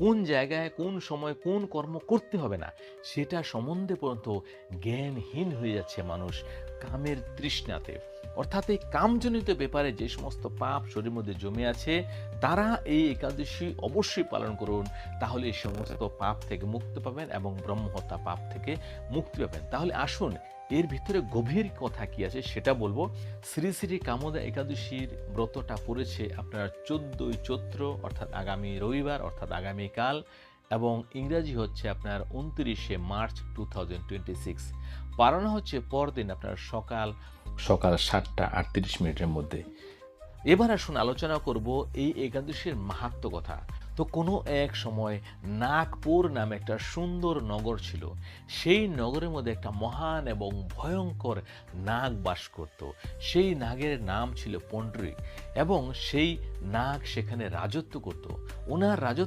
কোন জায়গায় কোন সময় কোন কর্ম করতে হবে না সেটা সম্বন্ধে পর্যন্ত জ্ঞানহীন হয়ে যাচ্ছে মানুষ কামের তৃষ্ণাতে। অর্থাৎ এই কামজনিত ব্যাপারে যে সমস্ত পাপ শরীরের মধ্যে জমে আছে তারা এই একাদশী অবশ্যই পালন করুন, তাহলে এই সমস্ত পাপ থেকে মুক্তি পাবেন এবং ব্রহ্মহত্যা পাপ থেকে মুক্তি পাবেন। তাহলে আসুন এর ভিতরে গভীর কথা কি আছে সেটা বলবো। শ্রী শ্রী কামদা একাদশীর ব্রতটা পড়েছে আপনার 14ই চৈত্র অর্থাৎ আগামী রবিবার অর্থাৎ আগামীকাল, এবং ইংরাজি হচ্ছে আপনার 29শে মার্চ 2026। পালন হচ্ছে পরদিন আপনার সকাল সকাল 7টা 38 মিনিটের মধ্যে। এবার আসুন আলোচনা করব এই একাদশীর মাহাত্ম্য কথা। তো কোনো এক সময় নাগপুর নামে একটা সুন্দর নগর ছিল। সেই নগরের মধ্যে একটা মহান এবং ভয়ঙ্কর নাগ বাস করত। সেই নাগের নাম ছিল পন্ডরিক, এবং সেই নাগ সেখানে রাজত্ব করত। ওনার রাজত্ব